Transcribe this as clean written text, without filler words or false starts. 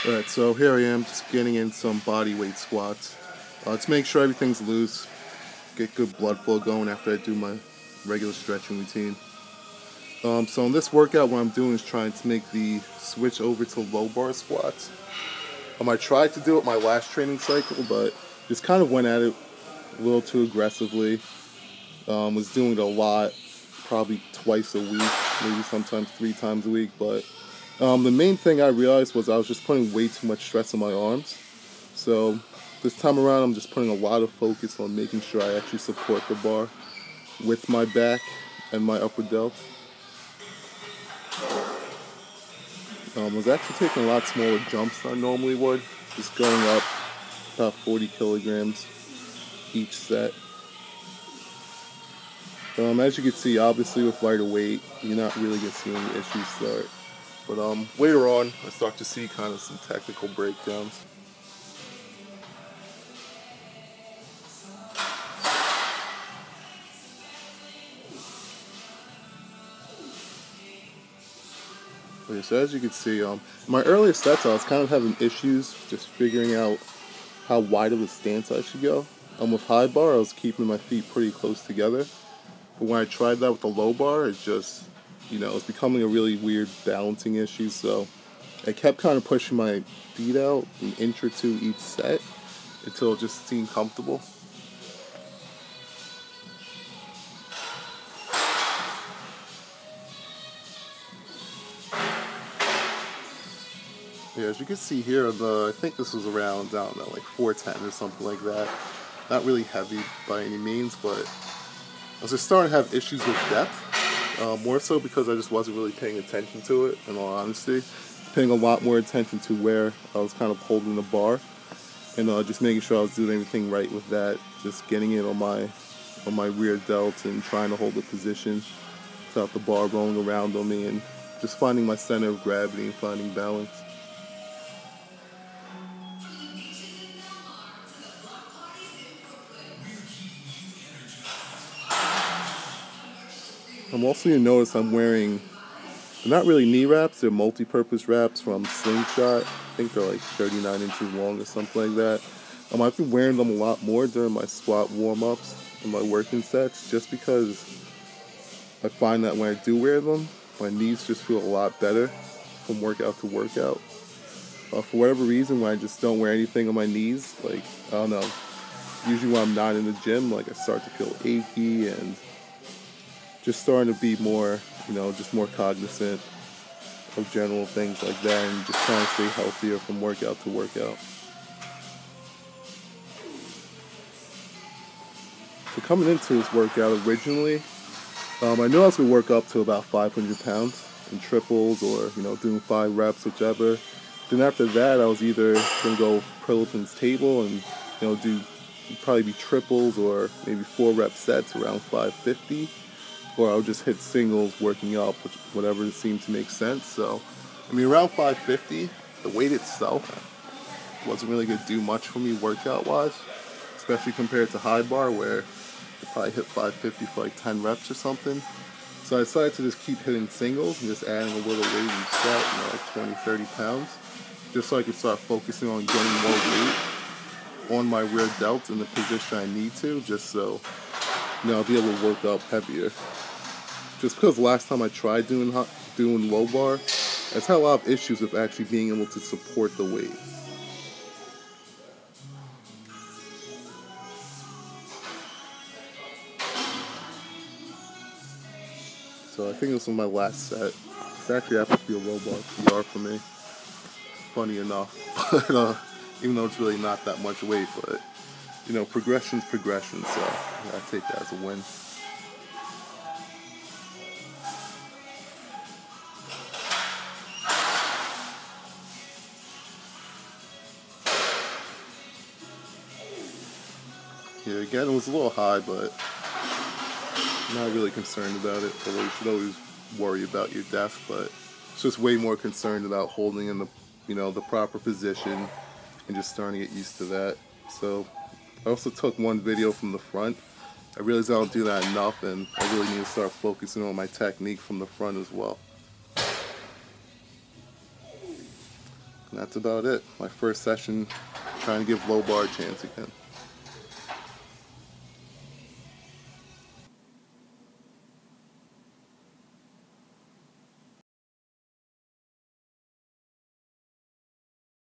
Alright, so here I am just getting in some body weight squats. To make sure everything's loose, get good blood flow going after I do my regular stretching routine. So in this workout, what I'm doing is trying to make the switch over to low bar squats. I tried to do it my last training cycle, but just kind of went at it a little too aggressively. Was doing it a lot, probably twice a week, maybe sometimes 3 times a week, but the main thing I realized was I was just putting way too much stress on my arms. So this time around, I'm just putting a lot of focus on making sure I actually support the bar with my back and my upper delt. I was actually taking a lot smaller jumps than I normally would, just going up about 40 kilograms each set. As you can see, obviously with lighter weight, you're not really going to see any issues start. But later on, I start to see kind of some technical breakdowns. Okay, so as you can see, in my earlier sets, I was kind of having issues just figuring out how wide of a stance I should go. With high bar, I was keeping my feet pretty close together. But when I tried that with the low bar, it just, it's becoming a really weird balancing issue. So I kept kind of pushing my feet out an inch or two each set until it just seemed comfortable. Yeah, as you can see here, I think this was around, I don't know, like 410 or something like that. Not really heavy by any means, but I was just starting to have issues with depth. More so because I just wasn't really paying attention to it, in all honesty. Paying a lot more attention to where I was kind of holding the bar, and just making sure I was doing everything right with that. Just getting it on my rear delt and trying to hold the position without the bar rolling around on me, and just finding my center of gravity and finding balance. I'm also going to notice I'm wearing, they're not really knee wraps, they're multi-purpose wraps from Slingshot. I think they're like 39 inches long or something like that. I've been wearing them a lot more during my squat warm-ups and my working sets, just because I find that when I do wear them, my knees just feel a lot better from workout to workout. For whatever reason, when I just don't wear anything on my knees, like, I don't know, usually when I'm not in the gym, like I start to feel achy and just starting to be more, just more cognizant of general things like that, and just trying to stay healthier from workout to workout. So coming into this workout originally, I knew I was going to work up to about 500 pounds in triples or, doing 5 reps, whichever. Then after that, I was either going to go Perleton's table and, probably be triples or maybe 4 rep sets around 550. Or I would just hit singles working up, whatever seemed to make sense. So, around 550, the weight itself wasn't really going to do much for me workout-wise, especially compared to high bar, where I probably hit 550 for like 10 reps or something. So I decided to just keep hitting singles and just adding a little weight each set, like 20, 30 pounds, just so I could start focusing on getting more weight on my rear delt in the position I need to, just so, I'll be able to work up heavier. Just because last time I tried doing low bar, I just had a lot of issues with actually being able to support the weight. So I think this was my last set. It's actually happens to be a low bar PR for me. Funny enough, but even though it's really not that much weight, but progression's progression, so I take that as a win. Yeah, again, it was a little high, but I'm not really concerned about it. Although you should always worry about your depth, but it's just way more concerned about holding in the, the proper position and just starting to get used to that. So I also took one video from the front. I realized I don't do that enough, and I really need to start focusing on my technique from the front as well. And that's about it. My first session trying to give low bar a chance again.